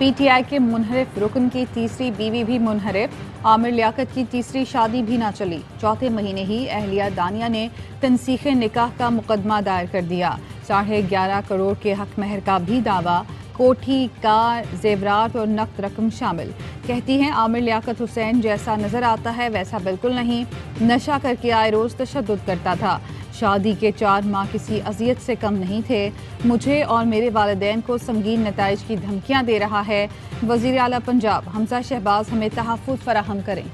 PTI के मुनहरिफ रुकन की तीसरी बीवी भी मुनहरिफ। आमिर लियाकत की तीसरी शादी भी ना चली। चौथे महीने ही अहलिया दानिया ने तनसीख निकाह का मुकदमा दायर कर दिया। 11.5 करोड़ के हक महर का भी दावा। कोठी, कार, जेवरात और नकद रकम शामिल। कहती हैं आमिर लियाकत हुसैन जैसा नजर आता है वैसा बिल्कुल नहीं। नशा करके आए रोज तशद्दुद करता था। शादी के 4 माह किसी अजियत से कम नहीं थे। मुझे और मेरे वालिदैन को संगीन नताइज की धमकियां दे रहा है। वजीर आला पंजाब हमजा शहबाज हमें तहफ़्फ़ुज़ फराहम करें।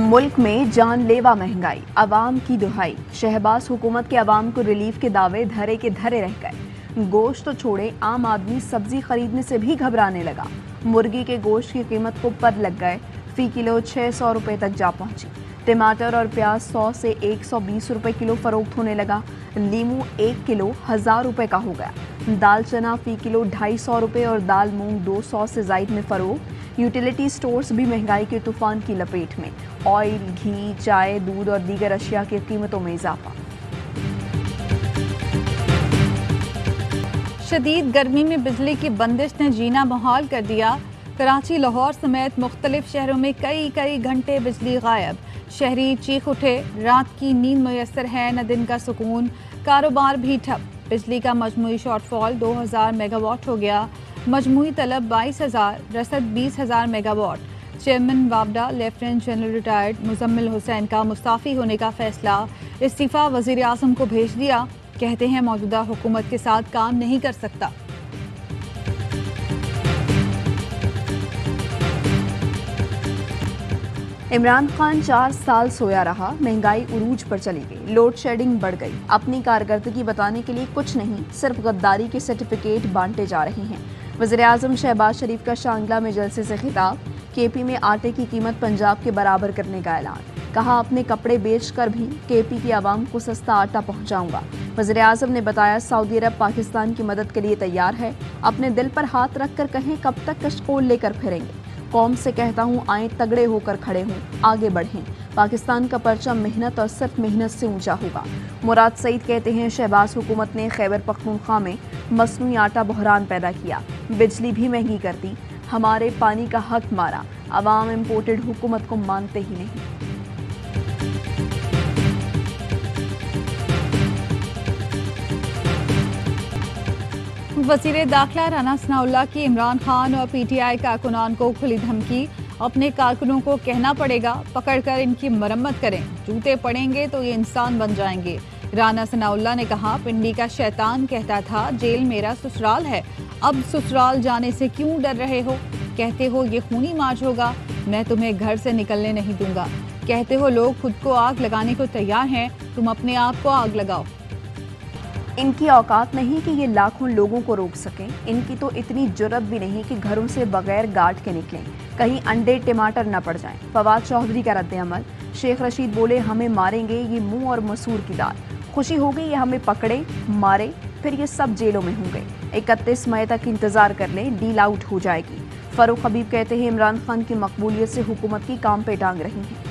मुल्क में जानलेवा महंगाई, अवाम की दुहाई। शहबाज हुकूमत के अवाम को रिलीफ के दावे धरे के धरे रह गए। गोश्त तो छोड़े, आम आदमी सब्जी खरीदने से भी घबराने लगा। मुर्गी के गोश्त की कीमत को पर लग गए। फी किलो 600 रुपए तक जा पहुंची। टमाटर और प्याज 100 से 120 रुपए किलो फरोख्त होने लगा। लीमू 1 किलो 1000 रुपए का हो गया। दाल चना फी किलो 250 रुपए और दाल मूंग 200 से जायद में फरोख्त। यूटिलिटी स्टोर्स भी महंगाई के तूफान की लपेट में। ऑयल, घी, चाय, दूध और दीगर अशिया की कीमतों में इजाफा। शदीद गर्मी में बिजली की बंदिश ने जीना मुहाल कर दिया। कराची, लाहौर समेत मुख्तलिफ शहरों में कई घंटे बिजली गायब। शहरी चीख उठे, रात की नींद मुयस्सर है न दिन का सुकून। कारोबार भी ठप। बिजली का मजमूई शॉर्टफॉल 2000 मेगावाट हो गया। मजमूई तलब 22,000, रसद 20,000 मेगावाट। चेयरमैन वापडा lieutenant general retired Muzammil Hussain का मुस्ताफी होने का फैसला। इस्तीफा वजीर आज़म को भेज दिया। कहते हैं मौजूदा हुकूमत के साथ काम नहीं कर सकता। इमरान खान 4 साल सोया रहा। महंगाई उरूज पर चली गई। लोड शेडिंग बढ़ गई। अपनी कारकर्दगी बताने के लिए कुछ नहीं, सिर्फ गद्दारी के सर्टिफिकेट बांटे जा रहे हैं। वज़ीर आज़म शहबाज शरीफ का शांगला में जलसे से खिताब। केपी में आटे की कीमत पंजाब के बराबर करने का ऐलान। कहा अपने कपड़े बेचकर भी केपी की आवाम को सस्ता आटा पहुंचाऊंगा। वज़ीर आज़म ने बताया सऊदी अरब पाकिस्तान की मदद के लिए तैयार है। अपने दिल पर हाथ रखकर कहें कब तक कशकोल लेकर फिरेंगे। कौम से कहता हूँ आए तगड़े होकर खड़े हों, आगे बढ़ें। पाकिस्तान का परचम मेहनत और सिर्फ मेहनत से ऊंचा होगा। मुराद सईद कहते हैं शहबाज हुकूमत ने खैबर पख्तूनख्वा में मसनूई आटा बहरान पैदा किया। बिजली भी महंगी कर दी। हमारे पानी का हक मारा। अवाम इम्पोर्टेड हुकूमत को मानते ही नहीं। वज़ीर दाखिला राना सनाउल्लाह की इमरान खान और पीटीआई कारकुनान को खुली धमकी। अपने कारकुनों को कहना पड़ेगा पकड़कर इनकी मरम्मत करें। जूते पड़ेंगे तो ये इंसान बन जाएंगे। राना सनाउल्लाह ने कहा पिंडी का शैतान कहता था जेल मेरा ससुराल है। अब ससुराल जाने से क्यों डर रहे हो? कहते हो ये खूनी मार्च होगा, मैं तुम्हें घर से निकलने नहीं दूंगा। कहते हो लोग खुद को आग लगाने को तैयार हैं, तुम अपने आप को आग लगाओ। इनकी औकात नहीं कि ये लाखों लोगों को रोक सकें। इनकी तो इतनी जुर्रत भी नहीं कि घरों से बगैर गार्ड के निकलें, कहीं अंडे टमाटर न पड़ जाएं। फवाद चौधरी का रद्द-ए-अमल। शेख रशीद बोले हमें मारेंगे ये मुंह और मसूर की दाल। खुशी हो गई ये हमें पकड़े मारे, फिर ये सब जेलों में होंगे। 31 मई तक इंतजार कर लें, डील आउट हो जाएगी। फरूख हबीब कहते हैं इमरान खान की मकबूलियत से हुकूमत की काम पे टांग रही है।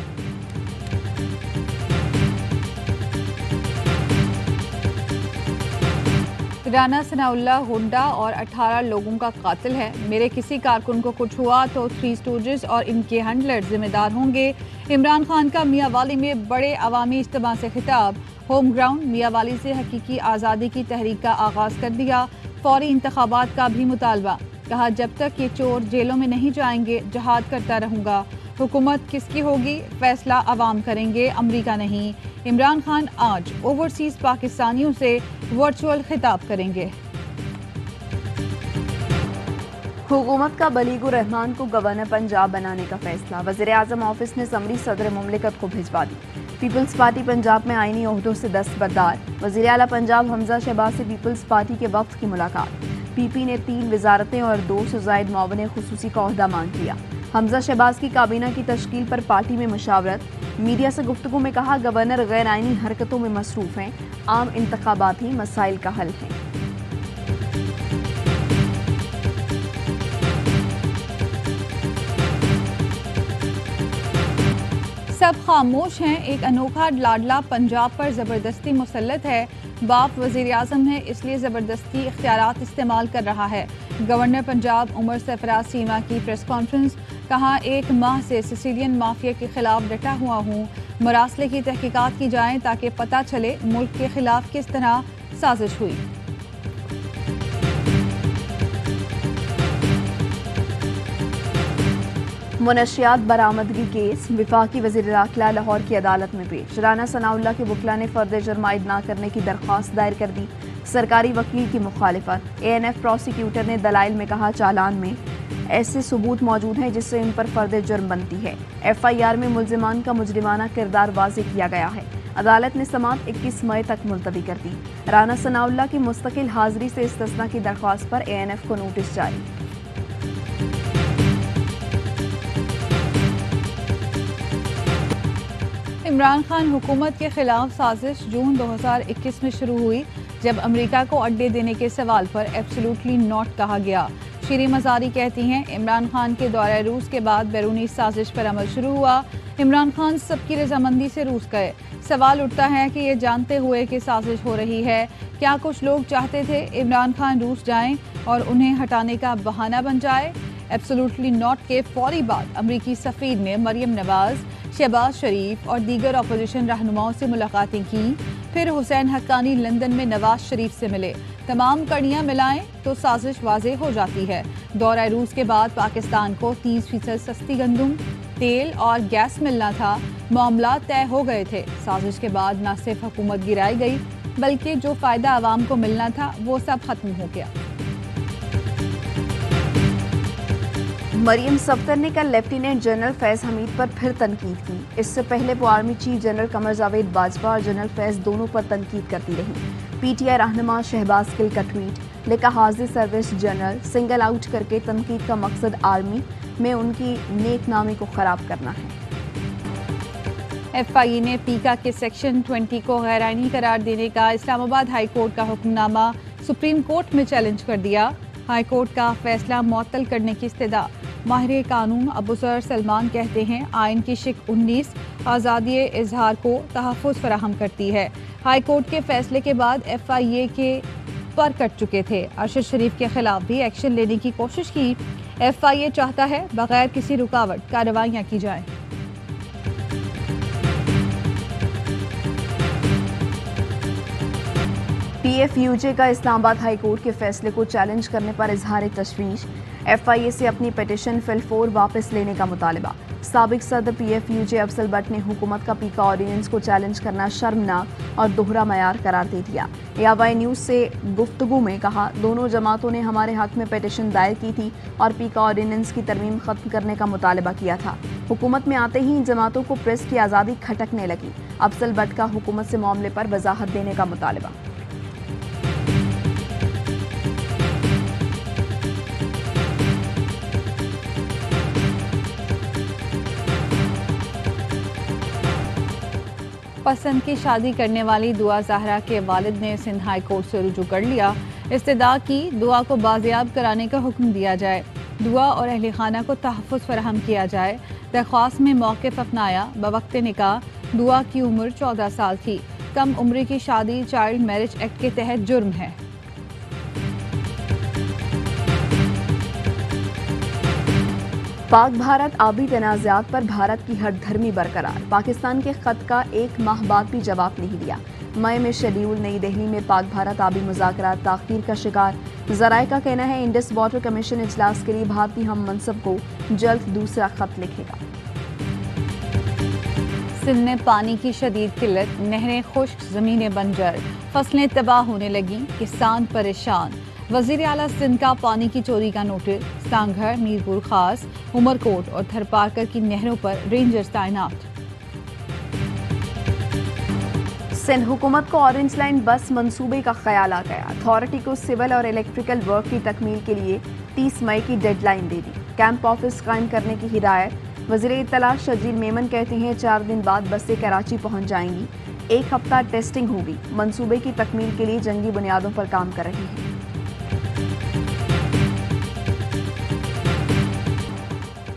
राना सनाउल्लाह हुड्डा और 18 लोगों का कातिल है। मेरे किसी कारकुन को कुछ हुआ तो 3 स्टूडेंट्स और इनके हैंडलर जिम्मेदार होंगे। इमरान खान का मियांवाली में बड़े अवामी इज्तिमा से खिताब। होम ग्राउंड मियांवाली से हकीकी आज़ादी की तहरीक का आगाज कर दिया। फौरी इंतखाबात का भी मुतालबा। कहा जब तक ये चोर जेलों में नहीं जाएंगे जहाद करता रहूंगा। हुकूमत किसकी होगी फैसला अवाम करेंगे, अमरीका नहीं। इमरान खान आज ओवरसीज पाकिस्तानियों से वर्चुअल खिताब करेंगे। हुकूमत का बलीगुर रहमान को गवर्नर पंजाब बनाने का फैसला। वज़ीर आज़म ऑफिस ने समरी सदर मुमलिकत को भिजवा दी। पीपल्स पार्टी पंजाब में आईनी ओहदों से दस्तबरदार। वज़ीर आला पंजाब हमजा शहबाज से पीपल्स पार्टी के वफ्द की मुलाकात। पीपी ने 3 वजारतें और 2 से ज़ायद मुआविन खुसूसी का ओहदा मांग लिया। हमजा शहबाज की काबीना की तश्कील पर पार्टी में मशावरत। मीडिया से गुफ्तगू में कहा गवर्नर गैर आईनी हरकतों में मसरूफ हैं, आम इंतखाबात ही मसाइल का हल है। सब खामोश हैं, एक अनोखा लाडला पंजाब पर जबरदस्ती मुसल्लत है। बाप वजीर आजम है, इसलिए ज़बरदस्ती इख्तियारात इस्तेमाल कर रहा है। गवर्नर पंजाब उमर सरफराज सीमा की प्रेस कॉन्फ्रेंस, कहा 1 माह से सिसिलियन माफिया के खिलाफ डटा हुआ हूँ। मरासले की तहकीकात की जाए ताकि पता चले मुल्क के खिलाफ किस तरह साजिश हुई। मुनशियात बरामदगी केस विफाकी वज़ीर दाखिला लाहौर की अदालत में पेश। राना सनाउल्लाह के वकला ने फर्द जुर्म आयद न करने की दरख्वास्त दायर कर दी। सरकारी वकील की मुखालिफत। ANF प्रोसिक्यूटर ने दलाइल में कहा चालान में ऐसे सबूत मौजूद हैं जिससे इन पर फर्द जुर्म बनती है। FIR में मुल्जिमान का मुजरिमाना किरदार वाज़ेह किया गया है। अदालत ने समाअत 21 मई तक मुलतवी कर दी। राना सनाउल्लाह की मुस्तकिल हाजिरी से इस्तिस्ना की दरख्वास्त पर ANF को नोटिस जारी। इमरान खान हुकूमत के खिलाफ साजिश जून 2021 में शुरू हुई, जब अमेरिका को अड्डे देने के सवाल पर एब्सोल्युटली नॉट कहा गया। शीरी मजारी कहती हैं, इमरान खान के दौरे रूस के बाद बैरूनी साजिश पर अमल शुरू हुआ। इमरान खान सबकी रजामंदी से रूस गए। सवाल उठता है कि ये जानते हुए कि साजिश हो रही है, क्या कुछ लोग चाहते थे इमरान खान रूस जाएं और उन्हें हटाने का बहाना बन जाए? एब्सोल्युटली नॉट के फौरी बाद अमरीकी सफीर ने मरियम नवाज, शहबाज शरीफ और दीगर अपोजिशन रहनुमाओं से मुलाकातें की। फिर हुसैन हक्कानी लंदन में नवाज शरीफ से मिले। तमाम कड़ियां मिलाएं तो साजिश वाज़ेह हो जाती है। दौरा रूस के बाद पाकिस्तान को 30% सस्ती गंदम, तेल और गैस मिलना था। मामला तय हो गए थे। साजिश के बाद न सिर्फ हुकूमत गिराई गई, बल्कि जो फ़ायदा आवाम को मिलना था वो सब खत्म हो गया। मरियम सफ्दर ने कल लेफ्टिनेंट जनरल फैज़ हमीद पर फिर तनकीद की। इससे पहले वो army chief general Qamar Javed Bajwa और जनरल फैज़ दोनों पर तनकीद करती रहीं। PTI रहनुमा शहबाज गिल का ट्वीट, लिहाज़ सर्विस जनरल सिंगल आउट करके तनकीद का मकसद आर्मी में उनकी नेक नामी को ख़राब करना है। FIE ने पीका के सेक्शन 20 को गैर आईनी करार देने का इस्लामाबाद हाई कोर्ट का हुक्मनामा सुप्रीम कोर्ट में चैलेंज कर दिया। हाई कोर्ट का फैसला मुअत्तल करने की इस्तदा। माहिर कानून अबूसर सलमान कहते हैं, आइन की शिक 19 आज़ादी इजहार को तहफ़्फ़ुज़ फराहम करती है। हाई कोर्ट के फैसले के बाद FIA के पर कट चुके थे। अरशद शरीफ के खिलाफ भी एक्शन लेने की कोशिश की। FIA चाहता है बगैर किसी रुकावट कार्रवाइयाँ की जाएं। PFUJ का इस्लामाबाद हाई कोर्ट के फैसले को चैलेंज करने पर इजहार तशवीश। FIA से अपनी पिटिशन फिल-4 वापस लेने का मुतालबा। साबिक सदर PFUJ अफसल भट्ट ने हुकूमत का पीका ऑर्डिनेंस को चैलेंज करना शर्मनाक और दोहरा मयार करार दे दिया। यावाई न्यूज़ से गुफ्तगू में कहा, दोनों जमातों ने हमारे हक में पिटिशन दायर की थी और पीका ऑर्डिनेंस की तरमीम खत्म करने का मुतालबा किया था। हुकूमत में आते ही इन जमातों को प्रेस की आज़ादी खटकने लगी। अफसल भट्ट का हुकूमत से मामले पर वजाहत देने का मुतालबा। पसंद की शादी करने वाली दुआ ज़हरा के वालिद ने सिंध हाई कोर्ट से रुजू कर लिया। इस्तदा की दुआ को बाजियाब कराने का हुक्म दिया जाए, दुआ और अहले खाना को तहफ़्फ़ुज़ फराहम किया जाए। दरख्वास्त में मौक़िफ़ अपनाया। बवक़्ते निकाह दुआ की उम्र 14 साल थी। कम उम्र की शादी चाइल्ड मैरिज एक्ट के तहत जुर्म है। पाक भारत आबी तनाज़ात पर भारत की हठधर्मी बरकरार। पाकिस्तान के खत का 1 माह बाद भी जवाब नहीं दिया। मई में शेड्यूल नई दिल्ली में पाक भारत आबी मुज़ाकरात ताख़ीर का शिकार। ज़राए का कहना है, इंडस वाटर कमीशन इजलास के लिए भारतीय हम मनसब को जल्द दूसरा खत लिखेगा। सिंध में पानी की शदीद किल्लत, नहरें खुश्क, ज़मीनें बंजर, फसलें तबाह होने लगी, किसान परेशान। वज़ीर आला सिंध का पानी की चोरी का नोटिस। सांघर, मीरपुर खास, उमरकोट और थरपारकर की नहरों पर रेंजर्स तैनात। सिंध हुकूमत को ऑरेंज लाइन बस मंसूबे का ख्याल आ गया। अथॉरिटी को सिविल और इलेक्ट्रिकल वर्क की तकमील के लिए 30 मई की डेडलाइन दे दी। कैंप ऑफिस कायम करने की हिदायत। वज़ीर इत्तला शजील मेमन कहते हैं, 4 दिन बाद बसें कराची पहुंच जाएंगी। 1 हफ्ता टेस्टिंग होगी। मंसूबे की तकमील के लिए जंगी बुनियादों पर काम कर रही है।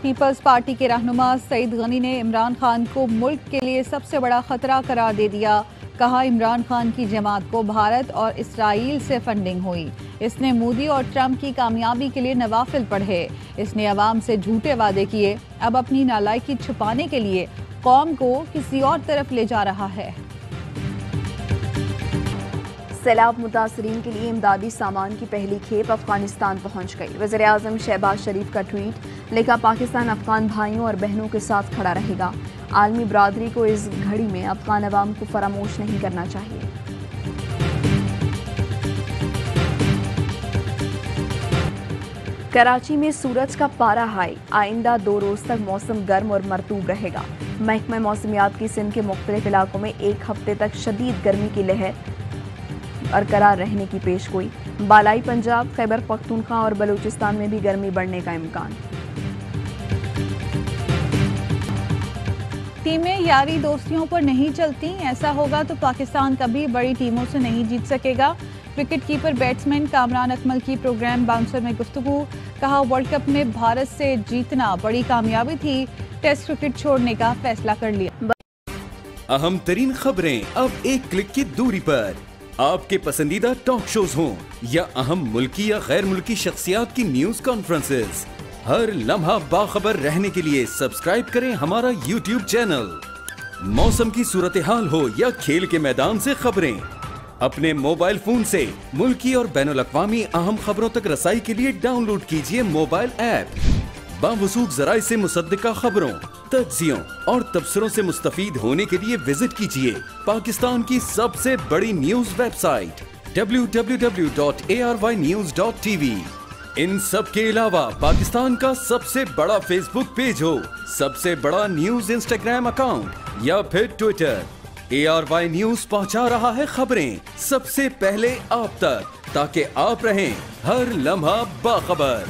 पीपल्स पार्टी के रहनुमा सईद गनी ने इमरान खान को मुल्क के लिए सबसे बड़ा खतरा करार दे दिया। कहा इमरान खान की जमात को भारत और इसराइल से फंडिंग हुई। इसने मोदी और ट्रंप की कामयाबी के लिए नवाफिल पढ़े। इसने अवाम से झूठे वादे किए, अब अपनी नालायकी छुपाने के लिए कौम को किसी और तरफ ले जा रहा है। सैलाब मुतासरीन के लिए इमदादी सामान की पहली खेप अफगानिस्तान पहुंच गई। वज़ीर-ए-आज़म शहबाज शरीफ का ट्वीट, लिखा पाकिस्तान अफगान भाइयों और बहनों के साथ खड़ा रहेगा। आलमी बरादरी को इस घड़ी में अफगान अवाम को फरामोश नहीं करना चाहिए। कराची में सूरज का पारा हाई, आइंदा 2 रोज तक मौसम गर्म और मरतूब रहेगा। महकमा मौसमियात की सिंध के मुख्तलिफ इलाकों में 1 हफ्ते तक शदीद गर्मी की लहर बरकरार रहने की पेशगोई। बालाई पंजाब, खैबर पख्तूनख्वा और बलूचिस्तान में भी गर्मी बढ़ने का इम्कान। टीमें यारी दोस्तियों पर नहीं चलती, ऐसा होगा तो पाकिस्तान कभी बड़ी टीमों से नहीं जीत सकेगा। Wicket keeper batsman Kamran Akmal की प्रोग्राम बाउंसर में गुफ्तगू, कहा वर्ल्ड कप में भारत से जीतना बड़ी कामयाबी थी, टेस्ट क्रिकेट छोड़ने का फैसला कर लिया। अहम तरीन खबरें अब एक क्लिक की दूरी पर, आपके पसंदीदा टॉक शोज हों या अहम मुल्की या गैर मुल्की शख्सियात की न्यूज कॉन्फ्रेंसेस, हर लम्हा बाखबर रहने के लिए सब्सक्राइब करें हमारा YouTube चैनल। मौसम की सूरत हाल हो या खेल के मैदान से खबरें, अपने मोबाइल फोन से मुल्की और बैनुल-अक़वामी अहम खबरों तक रसाई के लिए डाउनलोड कीजिए मोबाइल ऐप। बावसूख ज़राए से मुसद्दिका खबरों, तज्ज़ियों और तबसरों से मुस्तफीद होने के लिए विजिट कीजिए पाकिस्तान की सबसे बड़ी न्यूज वेबसाइट www.arynews.tv। इन सब के अलावा पाकिस्तान का सबसे बड़ा फेसबुक पेज हो, सबसे बड़ा न्यूज इंस्टाग्राम अकाउंट या फिर ट्विटर, ARY न्यूज पहुंचा रहा है खबरें सबसे पहले आप तक, ताकि आप रहें हर लम्हा बाखबर।